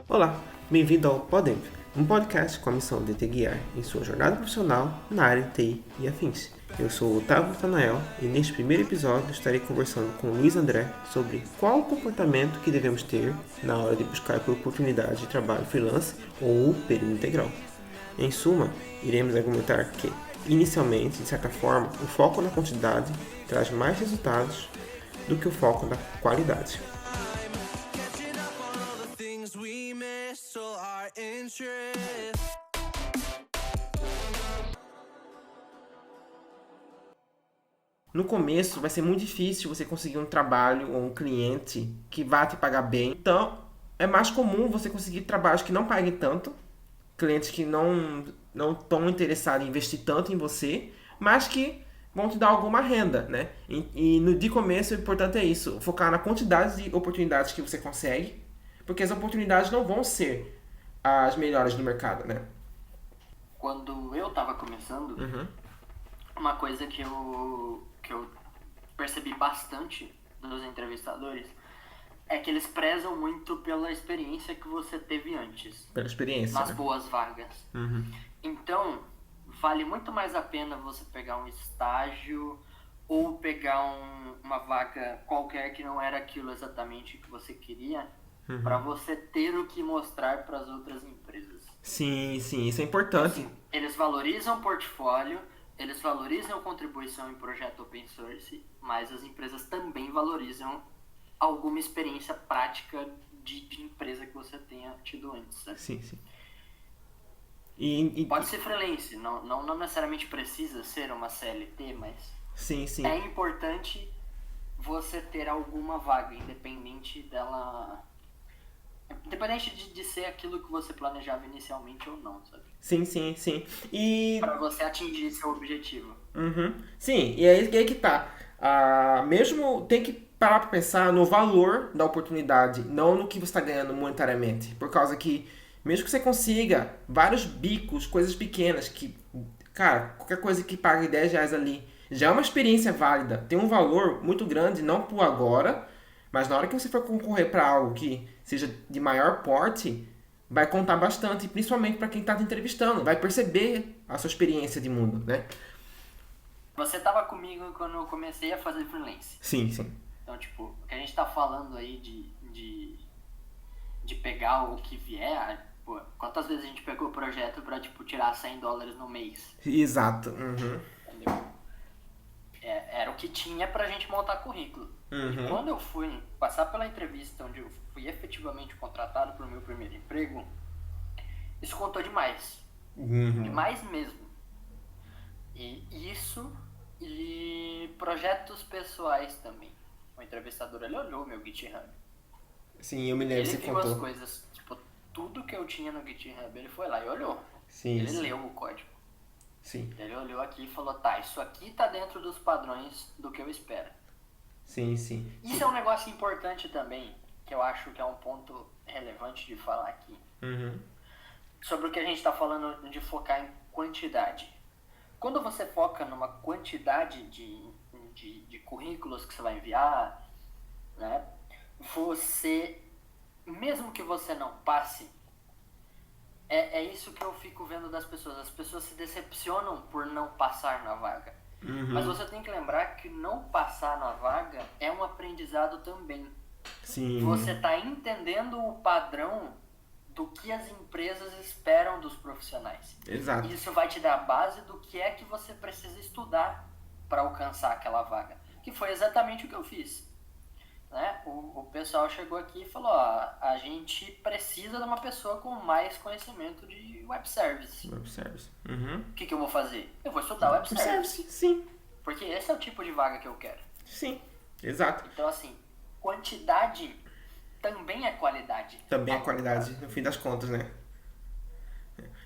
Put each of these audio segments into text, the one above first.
Olá, bem-vindo ao Podem, um podcast com a missão de te guiar em sua jornada profissional na área de TI e afins. Eu sou o Otávio Natanael e neste primeiro episódio estarei conversando com o Luiz André sobre qual o comportamento que devemos ter na hora de buscar por oportunidade de trabalho freelance ou período integral. Em suma, iremos argumentar que, inicialmente, de certa forma, o foco na quantidade traz mais resultados do que o foco na qualidade. No começo vai ser muito difícil você conseguir um trabalho ou um cliente que vá te pagar bem. Então, é mais comum você conseguir trabalhos que não paguem tanto, clientes que não estão interessados em investir tanto em você, mas que vão te dar alguma renda, né? E no de começo o importante é isso, focar na quantidade de oportunidades que você consegue, porque as oportunidades não vão ser as melhores do mercado, né? Quando eu tava começando, uma coisa que eu percebi bastante dos entrevistadores é que eles prezam muito pela experiência que você teve antes. Pela experiência, nas né? boas vagas. Então, vale muito mais a pena você pegar um estágio ou pegar uma vaga qualquer que não era aquilo exatamente que você queria, para você ter o que mostrar para as outras empresas. Sim, isso é importante. Assim, eles valorizam o portfólio, eles valorizam a contribuição em projeto open source, mas as empresas também valorizam alguma experiência prática de empresa que você tenha tido antes, sabe? Sim. Pode ser freelance, não necessariamente precisa ser uma CLT, mas Sim. é importante você ter alguma vaga, independente dela... Independente de ser aquilo que você planejava inicialmente ou não, sabe? Sim. E... Pra você atingir seu objetivo. Sim, e aí que tá. Mesmo tem que parar pra pensar no valor da oportunidade, não no que você está ganhando monetariamente. Por causa que, mesmo que você consiga vários bicos, coisas pequenas, que, cara, qualquer coisa que pague R$10 ali, já é uma experiência válida. Tem um valor muito grande, não por agora, mas na hora que você for concorrer para algo que seja de maior porte, vai contar bastante, principalmente para quem está te entrevistando. Vai perceber a sua experiência de mundo, né? Você tava comigo quando eu comecei a fazer freelance. Sim. Então, tipo, o que a gente tá falando aí de pegar o que vier, pô, quantas vezes a gente pegou o projeto pra, tipo, tirar $100 no mês? Exato. Entendeu? Era o que tinha pra gente montar currículo. E quando eu fui passar pela entrevista, onde eu fui efetivamente contratado pro meu primeiro emprego, isso contou demais. Demais mesmo. E isso e projetos pessoais também. O entrevistador, ele olhou meu GitHub. Sim, eu me lembro, Ele você viu contou. as coisas, tipo, tudo que eu tinha no GitHub, ele foi lá e olhou. Sim. Ele leu o código. Sim. Ele olhou aqui e falou, tá, isso aqui tá dentro dos padrões do que eu espero. Sim. Isso é um negócio importante também, que eu acho que é um ponto relevante de falar aqui. Sobre o que a gente tá falando de focar em quantidade. Quando você foca numa quantidade de currículos que você vai enviar, né, você, mesmo que você não passe, é isso que eu fico vendo das pessoas. As pessoas se decepcionam por não passar na vaga. Mas você tem que lembrar que não passar na vaga é um aprendizado também. Sim. Você está entendendo o padrão do que as empresas esperam dos profissionais. Exato. Isso vai te dar a base do que é que você precisa estudar para alcançar aquela vaga. Que foi exatamente o que eu fiz. Né? O pessoal chegou aqui e falou, ó, a gente precisa de uma pessoa com mais conhecimento de web service. O que eu vou fazer? Eu vou estudar web service. Sim. Porque esse é o tipo de vaga que eu quero. Sim, exato. Então, assim, quantidade também é qualidade. Também é qualidade, no fim das contas, né?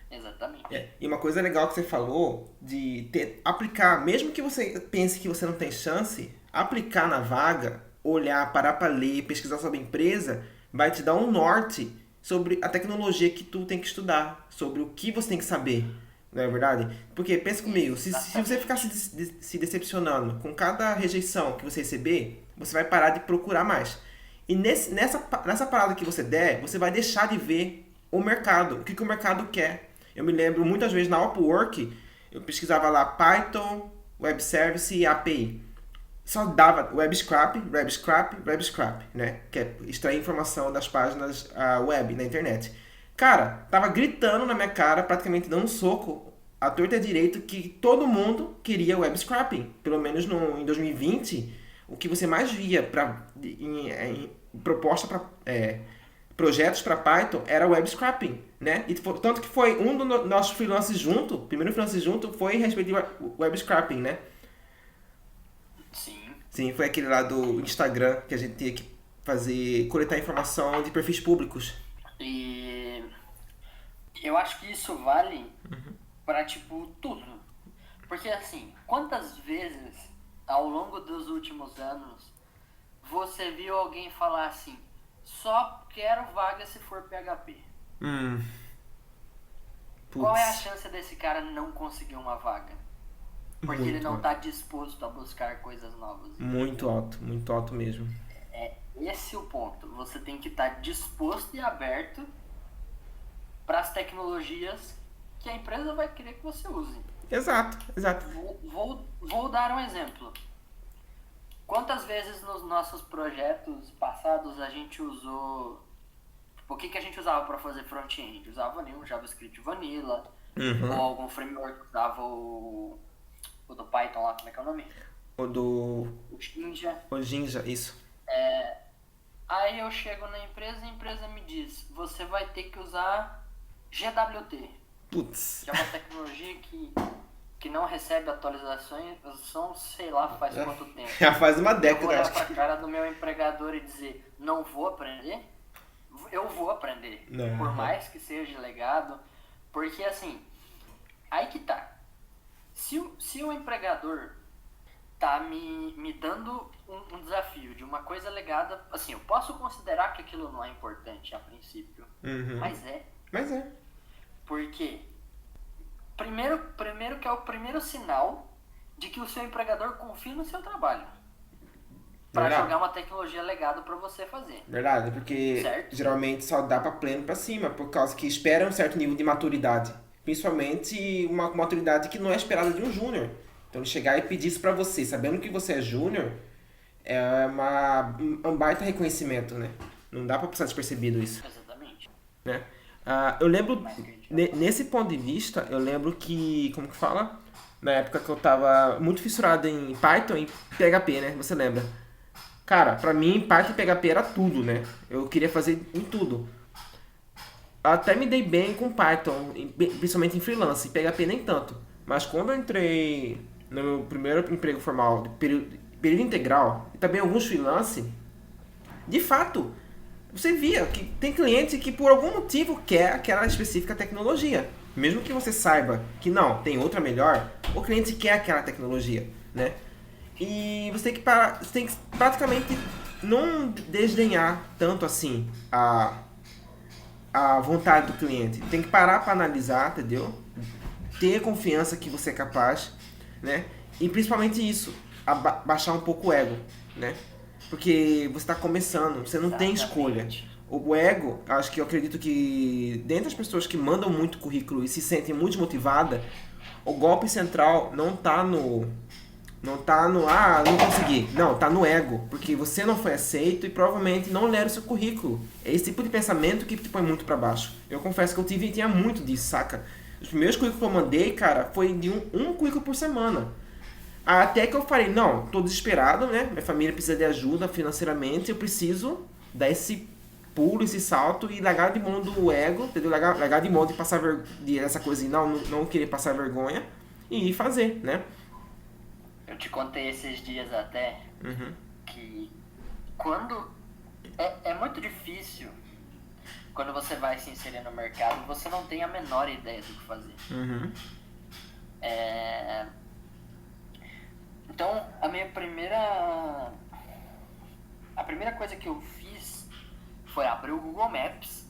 Exatamente. E uma coisa legal que você falou de aplicar, mesmo que você pense que você não tem chance, aplicar na vaga, olhar, parar para ler, pesquisar sobre a empresa, vai te dar um norte sobre a tecnologia que tu tem que estudar, sobre o que você tem que saber. Não é verdade? Porque, pensa comigo, se você ficar se decepcionando com cada rejeição que você receber, você vai parar de procurar mais. E nessa parada que você der, você vai deixar de ver o mercado, o que o mercado quer. Eu me lembro muitas vezes na Upwork, eu pesquisava lá Python, Web Service e API. Só dava web scrap, né? Que é extrair informação das páginas web na internet. Cara, tava gritando na minha cara, praticamente dando um soco à torta e à direito, que todo mundo queria web scrapping. Pelo menos em 2020, o que você mais via em proposta para projetos para Python era web scrapping, né? E tanto que foi um dos nossos freelancers junto, o primeiro freelancer junto foi a respeito de web scrapping, né? Sim. Sim, foi aquele lá do Instagram que a gente tinha que coletar informação de perfis públicos. E eu acho que isso vale pra, tipo, tudo. Porque, assim, quantas vezes ao longo dos últimos anos você viu alguém falar assim, só quero vaga se for PHP? Qual é a chance desse cara não conseguir uma vaga? Porque Muito ele não alto. tá disposto a buscar coisas novas. Muito alto mesmo. É esse o ponto. Você tem que estar disposto e aberto para as tecnologias que a empresa vai querer que você use. Exato. Vou dar um exemplo. Quantas vezes nos nossos projetos passados a gente usou... O que a gente usava para fazer front-end? Usava ali um JavaScript Vanilla, ou algum framework, usava o do Python lá, como é que é o nome? O Jinja. O Jinja, isso. Aí eu chego na empresa e a empresa me diz, você vai ter que usar GWT. Putz. Que é uma tecnologia que não recebe atualizações, sei lá, faz quanto tempo. Já faz uma década. Eu vou olhar pra cara do meu empregador e dizer, não vou aprender? Eu vou aprender. Não. Por mais que seja legado. Porque assim, aí que tá. Se o empregador tá me dando um desafio de uma coisa legada, assim, eu posso considerar que aquilo não é importante a princípio. Mas é. Porque primeiro que é o primeiro sinal de que o seu empregador confia no seu trabalho. Pra jogar uma tecnologia legada pra você fazer. Verdade, porque geralmente só dá pra pleno pra cima, por causa que espera um certo nível de maturidade. Principalmente uma maturidade que não é esperada de um júnior. Então chegar e pedir isso pra você, sabendo que você é júnior, é um baita reconhecimento, né? Não dá pra passar despercebido isso. Exatamente. Né? Eu lembro, nesse ponto de vista, eu lembro que, como que fala? Na época que eu tava muito fissurado em Python e PHP, né? Você lembra? Cara, pra mim, Python e PHP era tudo, né? Eu queria fazer em tudo. Até me dei bem com Python, principalmente em freelance, PHP nem tanto. Mas quando eu entrei no meu primeiro emprego formal, de período integral, e também alguns freelance, de fato, você via que tem cliente que por algum motivo quer aquela específica tecnologia. Mesmo que você saiba que não, tem outra melhor, o cliente quer aquela tecnologia, né? E você tem que praticamente não desdenhar tanto assim a vontade do cliente. Tem que parar para analisar, entendeu? Ter confiança que você é capaz, né? E principalmente isso, baixar um pouco o ego, né? Porque você está começando, você não tem escolha. O ego, eu acredito que dentre as pessoas que mandam muito currículo e se sentem muito motivadas, o golpe central não tá no não consegui. Não, tá no ego, porque você não foi aceito e provavelmente não leram o seu currículo. É esse tipo de pensamento que te põe muito pra baixo. Eu confesso que eu tinha muito disso, saca? Os primeiros currículos que eu mandei, cara, foi de um currículo por semana. Até que eu falei, não, tô desesperado, né? Minha família precisa de ajuda financeiramente, eu preciso dar esse pulo, esse salto e largar de mão do ego, entendeu? Largar de mão de passar essa coisa de não querer passar vergonha e fazer, né? Eu te contei esses dias até que quando... É muito difícil quando você vai se inserir no mercado, você não tem a menor ideia do que fazer. Então, a primeira coisa que eu fiz foi abrir o Google Maps,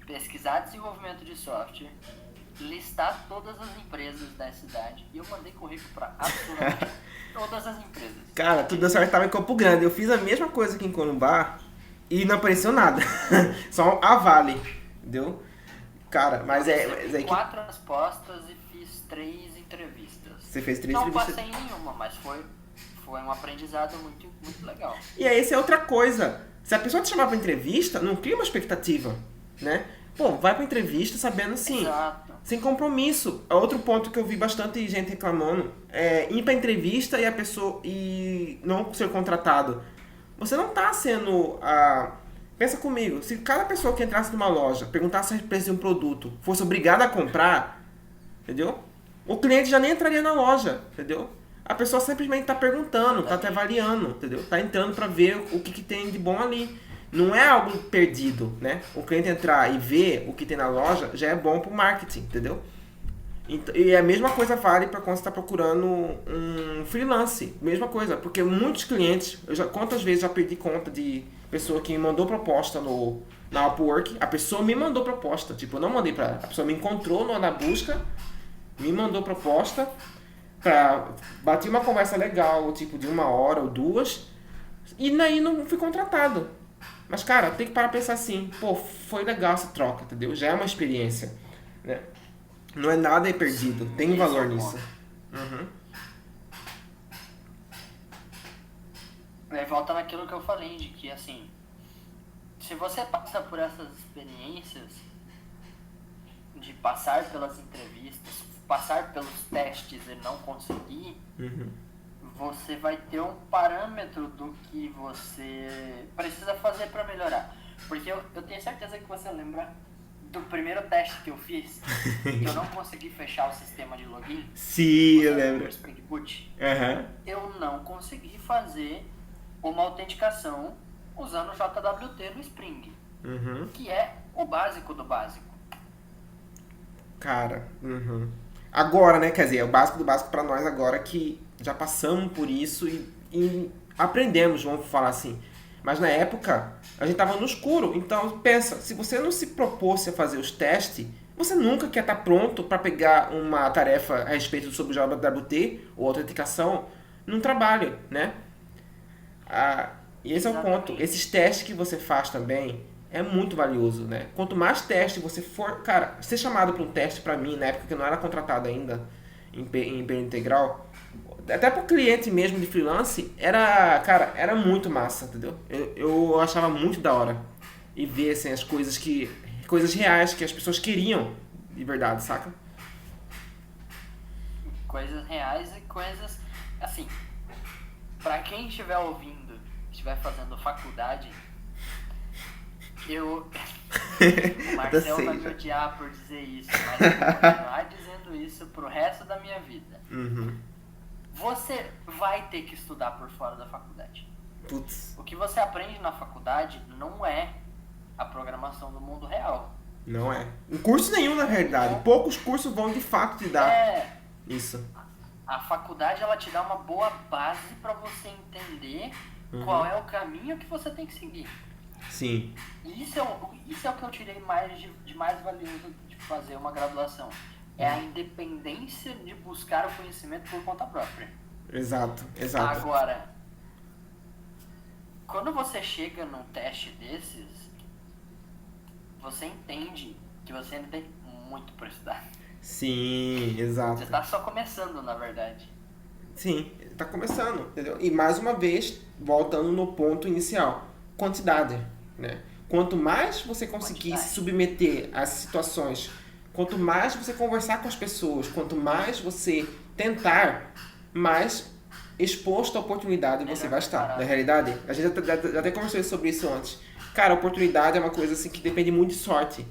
pesquisar desenvolvimento de software, listar todas as empresas da cidade e eu mandei currículo para absolutamente todas as empresas. Cara, tudo deu certo, tava em Campo Grande. Eu fiz a mesma coisa aqui em Corumbá E não apareceu nada. Só a Vale, entendeu? Cara, mas eu é que... 4 respostas e fiz 3 entrevistas. Você fez 3 não entrevistas? Não passei em nenhuma, mas foi um aprendizado muito, muito legal. E aí, essa é outra coisa. Se a pessoa te chamar pra entrevista, não cria uma expectativa, né? Pô, vai pra entrevista sabendo assim, Exato. sem compromisso. Outro ponto que eu vi bastante gente reclamando é ir pra entrevista e a pessoa e não ser contratado. Você não tá sendo pensa comigo, se cada pessoa que entrasse numa loja perguntasse a respeito de um produto fosse obrigada a comprar, entendeu? O cliente já nem entraria na loja, entendeu? A pessoa simplesmente tá perguntando, tá te avaliando, entendeu? Tá entrando pra ver o que tem de bom ali. Não é algo perdido, né? O cliente entrar e ver o que tem na loja já é bom pro marketing, entendeu? E a mesma coisa vale para quando você está procurando um freelance. Mesma coisa, porque muitos clientes, quantas vezes já perdi conta de pessoa que me mandou proposta na Upwork, a pessoa me mandou proposta, tipo, eu não mandei para ela, a pessoa me encontrou na busca, me mandou proposta, bati uma conversa legal, tipo, de 1 hora ou 2, e daí não fui contratado. Mas, cara, tem que parar pra pensar assim, pô, foi legal essa troca, entendeu? Já é uma experiência, né? Não é nada perdido, tem valor nisso. Uhum. Aí volta naquilo que eu falei, de que assim, se você passa por essas experiências, de passar pelas entrevistas, passar pelos testes e não conseguir, você vai ter um parâmetro do que você precisa fazer para melhorar. Porque eu tenho certeza que você lembra do primeiro teste que eu fiz, que eu não consegui fechar o sistema de login. Sim, eu lembro. Spring Boot. Uhum. Eu não consegui fazer uma autenticação usando o JWT no Spring, que é o básico do básico. Cara, agora, né, quer dizer, é o básico do básico para nós agora que já passamos por isso e aprendemos, vamos falar assim. Mas na época, a gente tava no escuro. Então, pensa, se você não se propôs a fazer os testes, você nunca quer estar pronto para pegar uma tarefa a respeito sobre o JWT ou autenticação num trabalho, né? E esse é o ponto. Esses testes que você faz também é muito valioso, né? Quanto mais teste você for... Cara, ser chamado para um teste para mim, na época que eu não era contratado ainda em período integral... Até pro cliente mesmo de freelance, era muito massa, entendeu? Eu achava muito da hora. E ver, assim, as coisas reais que as pessoas queriam de verdade, saca? Coisas reais e coisas, assim, pra quem estiver ouvindo, estiver fazendo faculdade, o Marcel vai me odiar por dizer isso, mas eu vou continuar dizendo isso pro resto da minha vida. Você vai ter que estudar por fora da faculdade. Putz. O que você aprende na faculdade não é a programação do mundo real. Não é. Em curso nenhum, na realidade. Poucos cursos vão de fato te dar isso. A faculdade, ela te dá uma boa base para você entender qual é o caminho que você tem que seguir. Sim. E isso é o que eu tirei de mais valioso de fazer uma graduação. É a independência de buscar o conhecimento por conta própria. Exato. Agora, quando você chega num teste desses, você entende que você ainda tem muito para estudar. Sim, exato. Você está só começando, na verdade. Sim, está começando, entendeu? E mais uma vez, voltando no ponto inicial, quantidade, né? Quanto mais você conseguir se submeter às situações, quanto mais você conversar com as pessoas, quanto mais você tentar, mais exposto à oportunidade você vai estar. Na realidade, a gente já até conversou sobre isso antes. Cara, oportunidade é uma coisa assim que depende muito de sorte.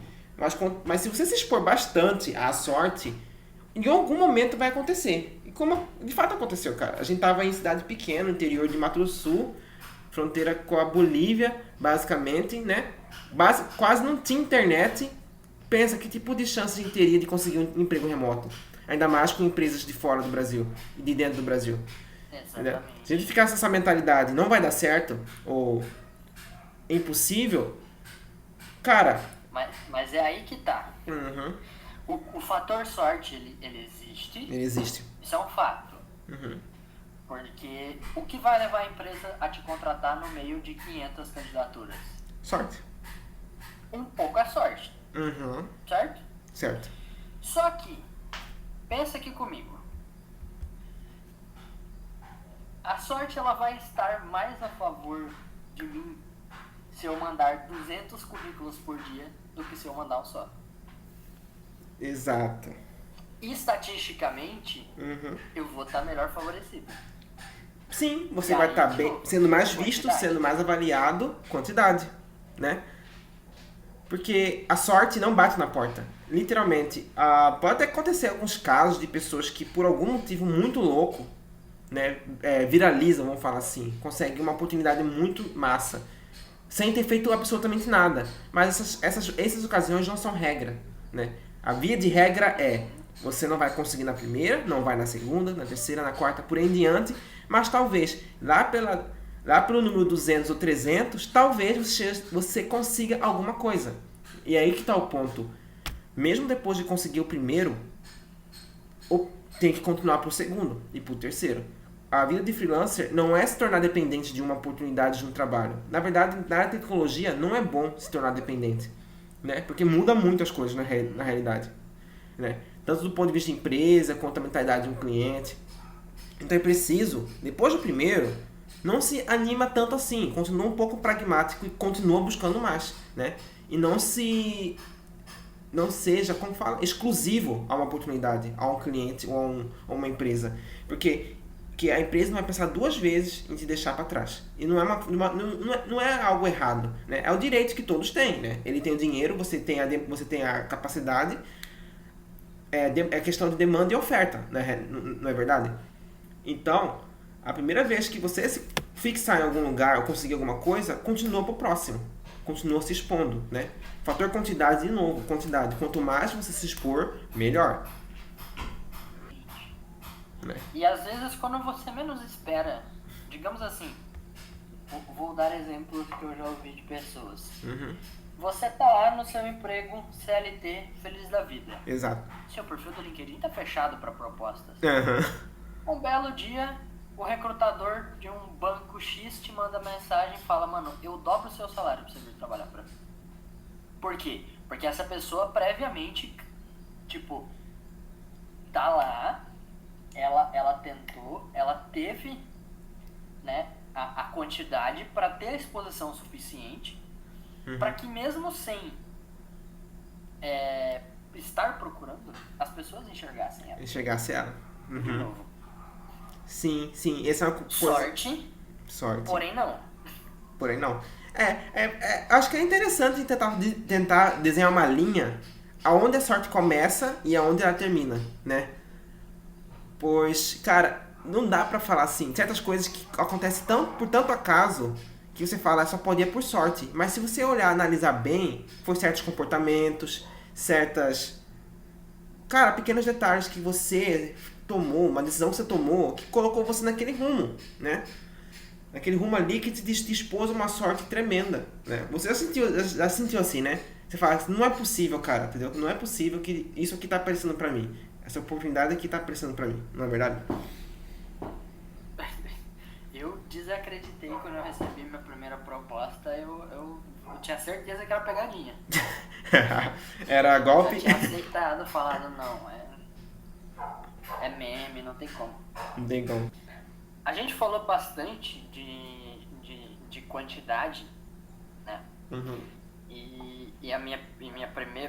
Mas se você se expor bastante à sorte, em algum momento vai acontecer. E como de fato aconteceu, cara. A gente tava em cidade pequena, interior de Mato Grosso do Sul, fronteira com a Bolívia, basicamente, né? Quase não tinha internet. Pensa que tipo de chance a gente teria de conseguir um emprego remoto. Ainda mais com empresas de fora do Brasil e de dentro do Brasil. Exatamente. Se a gente ficar com essa mentalidade, não vai dar certo, ou é impossível, cara... Mas é aí que tá. O fator sorte, ele existe. Ele existe. Isso é um fato. Porque o que vai levar a empresa a te contratar no meio de 500 candidaturas? Sorte. Um pouco a sorte. Uhum. Certo? Certo. Só que, pensa aqui comigo. A sorte ela vai estar mais a favor de mim se eu mandar 200 currículos por dia do que se eu mandar um só. Exato. Estatisticamente, eu vou estar melhor favorecido. Sim, você vai estar sendo mais visto, sendo mais avaliado, quantidade, né? Porque a sorte não bate na porta. Literalmente, pode até acontecer alguns casos de pessoas que por algum motivo muito louco, né, viralizam, vamos falar assim, conseguem uma oportunidade muito massa, sem ter feito absolutamente nada. Mas essas ocasiões não são regra, né? A via de regra é, você não vai conseguir na primeira, não vai na segunda, na terceira, na quarta, por aí em diante, mas talvez lá pelo número 200 ou 300, talvez você consiga alguma coisa. E aí que está o ponto. Mesmo depois de conseguir o primeiro, tem que continuar para o segundo e para o terceiro. A vida de freelancer não é se tornar dependente de uma oportunidade de um trabalho. Na verdade, na área de tecnologia, não é bom se tornar dependente, né? Porque muda muito as coisas na realidade, né? Tanto do ponto de vista de empresa, quanto a mentalidade de um cliente. Então é preciso, depois do primeiro, não se anima tanto assim, continua um pouco pragmático e continua buscando mais, né? E não seja, como fala, exclusivo a uma oportunidade, a um cliente ou a uma empresa. Porque a empresa não vai pensar duas vezes em te deixar para trás. E não é algo errado, né? É o direito que todos têm, né? Ele tem o dinheiro, você tem a capacidade, é questão de demanda e oferta, né? Não é verdade? Então, a primeira vez que você se fixar em algum lugar ou conseguir alguma coisa, continua pro próximo. Continua se expondo, né? Fator quantidade, de novo, quantidade. Quanto mais você se expor, melhor. Né? E às vezes quando você menos espera, digamos assim, vou dar exemplos que eu já ouvi de pessoas. Você tá lá no seu emprego CLT, feliz da vida. Exato. Seu perfil do LinkedIn tá fechado para propostas. Um belo dia, o recrutador de um banco X te manda mensagem e fala, mano, eu dobro o seu salário pra você vir trabalhar pra mim. Por quê? Porque essa pessoa previamente, tipo, tá lá, ela tentou, ela teve, né, a quantidade para ter a exposição suficiente para que mesmo sem estar procurando, as pessoas enxergassem ela. Enxergasse ela. De novo. Sim, essa é uma coisa... Sorte. Porém não. Acho que é interessante tentar desenhar uma linha aonde a sorte começa e aonde ela termina, né? Pois, cara, não dá pra falar assim, certas coisas que acontecem por tanto acaso que você fala, só podia por sorte. Mas se você olhar, analisar bem, foi certos comportamentos, pequenos detalhes que você tomou, uma decisão que você tomou, que colocou você naquele rumo, né? Naquele rumo ali que te expôs a uma sorte tremenda, né? Você já sentiu assim, né? Você fala, não é possível, cara, entendeu? Não é possível que isso aqui tá aparecendo pra mim. Essa oportunidade aqui tá aparecendo pra mim, não é verdade? Eu desacreditei quando eu recebi minha primeira proposta, eu tinha certeza que era pegadinha. Era golpe? Eu tinha aceitado, falado, não, é meme, não tem como. Não tem como. A gente falou bastante de quantidade, né? E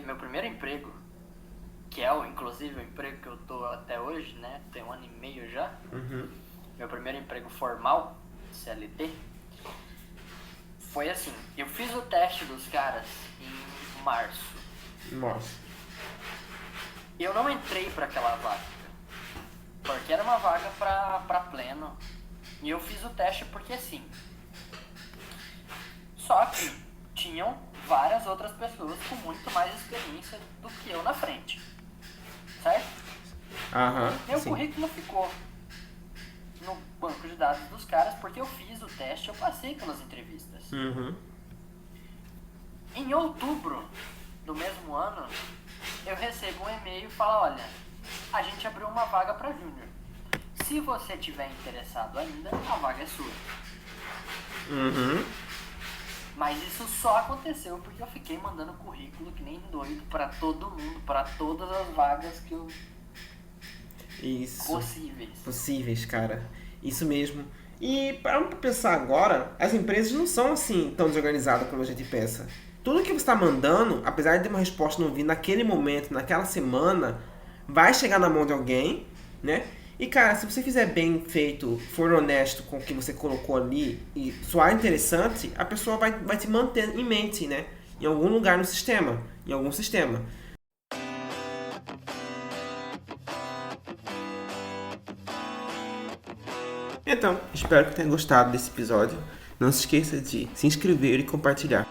meu primeiro emprego, que é inclusive o emprego que eu tô até hoje, né? Tem 1 ano e meio já. Meu primeiro emprego formal, CLT, foi assim, eu fiz o teste dos caras em março. Nossa. Eu não entrei pra aquela vaga, porque era uma vaga pra pleno, e eu fiz o teste porque sim. Só que tinham várias outras pessoas com muito mais experiência do que eu na frente, certo? Meu currículo ficou no banco de dados dos caras porque eu fiz o teste, eu passei pelas entrevistas. Em outubro do mesmo ano, eu recebo um e-mail e falo, olha, a gente abriu uma vaga para júnior. Se você tiver interessado ainda, a vaga é sua. Mas isso só aconteceu porque eu fiquei mandando currículo que nem doido pra todo mundo, pra todas as vagas que eu... Isso. Possíveis. Possíveis, cara. Isso mesmo. E para pensar agora, as empresas não são assim tão desorganizadas como a gente pensa. Tudo que você está mandando, apesar de uma resposta não vir naquele momento, naquela semana, vai chegar na mão de alguém, né? E cara, se você fizer bem feito, for honesto com o que você colocou ali e soar interessante, a pessoa vai te manter em mente, né? Em algum lugar no sistema, em algum sistema. Então, espero que tenha gostado desse episódio. Não se esqueça de se inscrever e compartilhar.